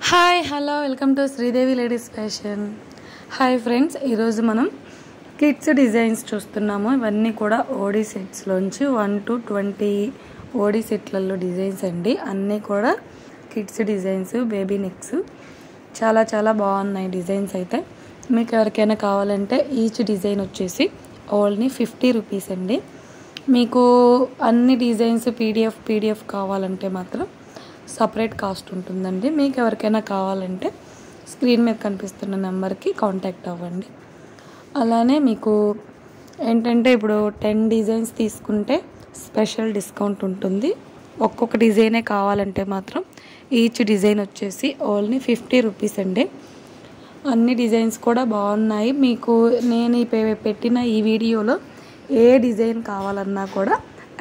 Hi hello welcome to Sridevi ladies fashion. Hi friends, ఈరోజు మనం kids designs చూస్తున్నాము. ఇవన్నీ కూడా ఓడీ సెట్స్లోంచి 1 to 20 ఓడీ సెట్లలో డిజైన్స్ అండి. అన్నీ కూడా కిడ్స్ డిజైన్స్, బేబీ నెక్స్ చాలా చాలా బాగున్నాయి డిజైన్స్. అయితే మీకు ఎవరికైనా కావాలంటే ఈచ్ డిజైన్ వచ్చేసి ఓన్లీ 50 రూపీస్ అండి. మీకు అన్ని డిజైన్స్ పీడిఎఫ్ కావాలంటే మాత్రం సపరేట్ కాస్ట్ ఉంటుందండి. మీకు ఎవరికైనా కావాలంటే స్క్రీన్ మీద కనిపిస్తున్న నెంబర్కి కాంటాక్ట్ అవ్వండి. అలానే మీకు ఏంటంటే ఇప్పుడు 10 డిజైన్స్ తీసుకుంటే స్పెషల్ డిస్కౌంట్ ఉంటుంది. ఒక్కొక్క డిజైనే కావాలంటే మాత్రం ఈచ్ డిజైన్ వచ్చేసి ఓన్లీ 50 రూపీస్ అండి. అన్ని డిజైన్స్ కూడా బాగున్నాయి. మీకు నేను పెట్టిన ఈ వీడియోలో ఏ డిజైన్ కావాలన్నా కూడా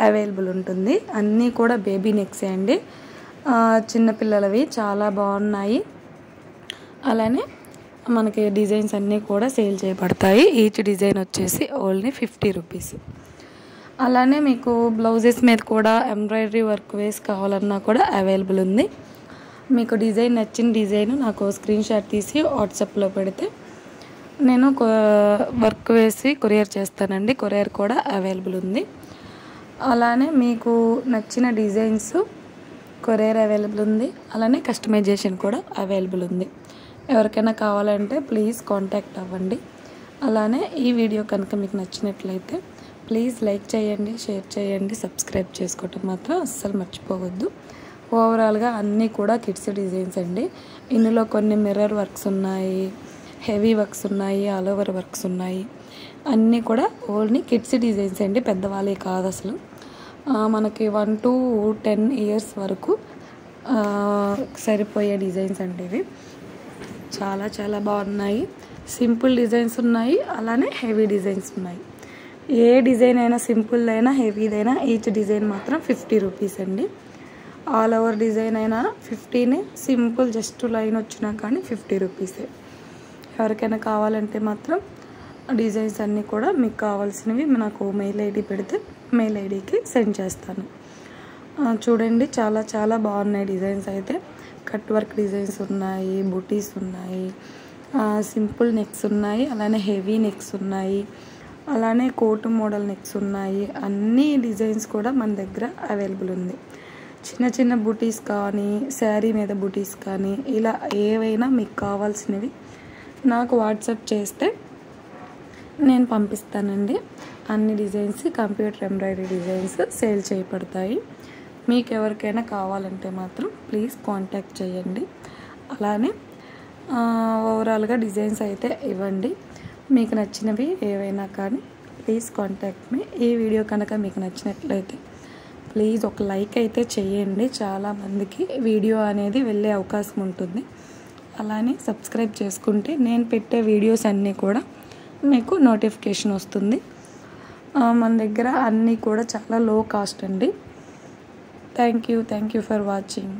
అవైలబుల్ ఉంటుంది. అన్నీ కూడా బేబీ నెక్సే అండి, చిన్నపిల్లలవి చాలా బాగున్నాయి. అలానే మనకి డిజైన్స్ అన్నీ కూడా సేల్ చేయబడతాయి. ఈచ్ డిజైన్ వచ్చేసి ఓన్లీ 50 రూపీస్. అలానే మీకు బ్లౌజెస్ మీద కూడా ఎంబ్రాయిడరీ వర్క్ వేసి కావాలన్నా కూడా అవైలబుల్ ఉంది. మీకు డిజైన్ నచ్చిన డిజైన్ నాకు స్క్రీన్ షాట్ తీసి వాట్సాప్లో పెడితే నేను వర్క్ వేసి కొరియర్ చేస్తానండి. కొరియర్ కూడా అవైలబుల్ ఉంది. అలానే మీకు నచ్చిన డిజైన్స్ కొరియర్ అవైలబుల్ ఉంది. అలానే కస్టమైజేషన్ కూడా అవైలబుల్ ఉంది. ఎవరికైనా కావాలంటే ప్లీజ్ కాంటాక్ట్ అవ్వండి. అలానే ఈ వీడియో కనుక మీకు నచ్చినట్లయితే ప్లీజ్ లైక్ చేయండి, షేర్ చేయండి, సబ్స్క్రైబ్ చేసుకోవటం మాత్రం అస్సలు మర్చిపోవద్దు. ఓవరాల్గా అన్నీ కూడా కిడ్స్ డిజైన్స్ అండి. ఇందులో కొన్ని మిర్రర్ వర్క్స్ ఉన్నాయి, హెవీ వర్క్స్ ఉన్నాయి, ఆల్ ఓవర్ వర్క్స్ ఉన్నాయి. అన్నీ కూడా ఓన్లీ కిడ్స్ డిజైన్స్ అండి, పెద్దవాళ్ళే కాదు అసలు. మనకి 1 to 10 ఇయర్స్ వరకు సరిపోయే డిజైన్స్ అంటే ఇవి చాలా చాలా బాగున్నాయి. సింపుల్ డిజైన్స్ ఉన్నాయి, అలానే హెవీ డిజైన్స్ ఉన్నాయి. ఏ డిజైన్ అయినా, సింపుల్ అయినా హెవీదైనా ఈచ్ డిజైన్ మాత్రం 50 రూపీస్ అండి. ఆల్ ఓవర్ డిజైన్ అయినా 15, సింపుల్ జస్ట్ లైన్ వచ్చినా కానీ 50 రూపీసే. ఎవరికైనా కావాలంటే మాత్రం డిజైన్స్ అన్నీ కూడా మీకు కావాల్సినవి నాకు మెయిల్ ఐడి పెడితే మెయిల్ ఐడికి సెండ్ చేస్తాను. చూడండి, చాలా చాలా బాగున్నాయి డిజైన్స్. అయితే కట్ వర్క్ డిజైన్స్ ఉన్నాయి, బుటీస్ ఉన్నాయి, సింపుల్ నెక్స్ ఉన్నాయి, అలానే హెవీ నెక్స్ ఉన్నాయి, అలానే కోటు మోడల్ నెక్స్ ఉన్నాయి. అన్ని డిజైన్స్ కూడా మన దగ్గర అవైలబుల్ ఉంది. చిన్న చిన్న బుటీస్ కానీ, శారీ మీద బుటీస్ కానీ, ఇలా ఏవైనా మీకు కావాల్సినవి నాకు వాట్సాప్ చేస్తే నేను పంపిస్తానండి. అన్ని designs computer embroidery designs sale చేయబడతాయి. మీకు ఎవరికైనా కావాలంటే మాత్రం ప్లీజ్ కాంటాక్ట్ చేయండి. అలానే ఓవరాల్గా డిజైన్స్ అయితే ఇవ్వండి. మీకు నచ్చినవి ఏవైనా కానీ ప్లీజ్ కాంటాక్ట్ మీ. ఈ వీడియో కనుక మీకు నచ్చినట్లయితే ప్లీజ్ ఒక లైక్ అయితే చేయండి. చాలామందికి వీడియో అనేది వెళ్ళే అవకాశం ఉంటుంది. అలానే సబ్స్క్రైబ్ చేసుకుంటే నేను పెట్టే వీడియోస్ అన్నీ కూడా మీకు నోటిఫికేషన్ వస్తుంది. మన దగ్గర అన్నీ కూడా చాలా లో కాస్ట్ అండి. Thank you for watching.